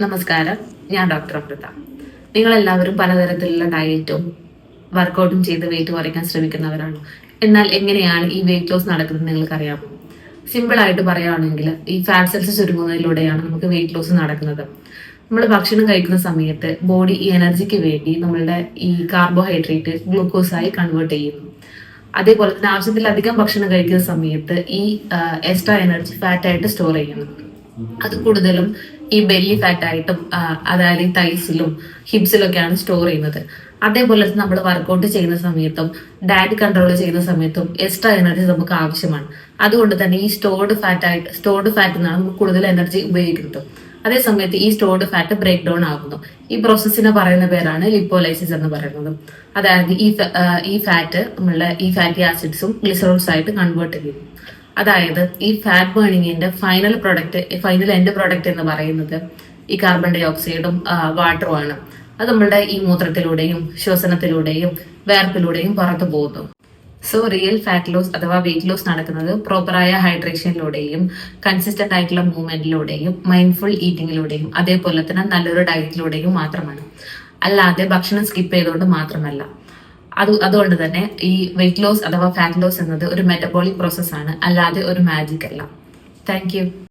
നമസ്കാരം, ഞാൻ ഡോക്ടർ അമൃത. നിങ്ങളെല്ലാവരും പലതരത്തിലുള്ള ഡയറ്റും വർക്കൗട്ടും ചെയ്ത് വെയിറ്റ് കുറയ്ക്കാൻ ശ്രമിക്കുന്നവരാണ്. എന്നാൽ എങ്ങനെയാണ് ഈ വെയിറ്റ് ലോസ് നടക്കുന്നത് നിങ്ങൾക്കറിയാമോ? സിമ്പിൾ ആയിട്ട് പറയുകയാണെങ്കിൽ ഈ ഫാറ്റ് സെൽസ് ചുരുങ്ങുന്നതിലൂടെയാണ് നമുക്ക് വെയിറ്റ് ലോസ് നടക്കുന്നത്. നമ്മൾ ഭക്ഷണം കഴിക്കുന്ന സമയത്ത് ബോഡി ഈ എനർജിക്ക് വേണ്ടി നമ്മളുടെ ഈ കാർബോഹൈഡ്രേറ്റ് ഗ്ലൂക്കോസായി കൺവേർട്ട് ചെയ്യുന്നു. അതേപോലെ തന്നെ ആവശ്യത്തിലധികം ഭക്ഷണം കഴിക്കുന്ന സമയത്ത് ഈ എക്സ്ട്രാ എനർജി ഫാറ്റായിട്ട് സ്റ്റോർ ചെയ്യുന്നു. അത് കൂടുതലും ഈ ബെല്ലി ഫാറ്റ് ആയിട്ടും അതായത് ഈ തൈസിലും ഹിപ്സിലൊക്കെയാണ് സ്റ്റോർ ചെയ്യുന്നത്. അതേപോലെ തന്നെ നമ്മൾ വർക്കൗട്ട് ചെയ്യുന്ന സമയത്തും ഡയറ്റ് കൺട്രോൾ ചെയ്യുന്ന സമയത്തും എക്സ്ട്രാ എനർജി നമുക്ക് ആവശ്യമാണ്. അതുകൊണ്ട് തന്നെ ഈ സ്റ്റോർഡ് ഫാറ്റ് എന്നാണ് നമുക്ക് കൂടുതൽ എനർജി ഉപയോഗിക്കുന്നത്. അതേ സമയത്ത് ഈ സ്റ്റോർഡ് ഫാറ്റ് ബ്രേക്ക് ഡൗൺ ആകുന്നു. ഈ പ്രോസസ്സിനെ പറയുന്ന പേരാണ് ലിപ്പോലൈസിസ് എന്ന് പറയുന്നത്. അതായത് ഈ ഫാറ്റ് നമ്മളുടെ ഈ ഫാറ്റി ആസിഡ്സും ഗ്ലിസറോൾസ് ആയിട്ട് കൺവേർട്ട് ചെയ്യുന്നു. അതായത് ഈ ഫാറ്റ് ബേണിങ്ങിന്റെ ഫൈനൽ എൻഡ് പ്രോഡക്റ്റ് എന്ന് പറയുന്നത് ഈ കാർബൺ ഡൈ ഓക്സൈഡും വാട്ടറും ആണ്. അത് നമ്മളുടെ ഈ മൂത്രത്തിലൂടെയും ശ്വസനത്തിലൂടെയും വേർപ്പിലൂടെയും പുറത്തു പോകുന്നു. സോ റിയൽ ഫാറ്റ് ലോസ് അഥവാ വെയിറ്റ് ലോസ് നടക്കുന്നത് പ്രോപ്പറായ ഹൈഡ്രേഷനിലൂടെയും കൺസിസ്റ്റന്റ് ആയിട്ടുള്ള മൂവ്മെന്റിലൂടെയും മൈൻഡ്ഫുൾ ഈറ്റിങ്ങിലൂടെയും അതേപോലെ തന്നെ നല്ലൊരു ഡയറ്റിലൂടെയും മാത്രമാണ്. അല്ലാതെ ഭക്ഷണം സ്കിപ്പ് ചെയ്തുകൊണ്ട് മാത്രമല്ല. അതുകൊണ്ട് തന്നെ ഈ വെയിറ്റ് ലോസ് അഥവാ ഫാറ്റ് ലോസ് എന്നത് ഒരു മെറ്റബോളിക് പ്രോസസ് ആണ്, അല്ലാതെ ഒരു മാജിക് അല്ല. Thank you.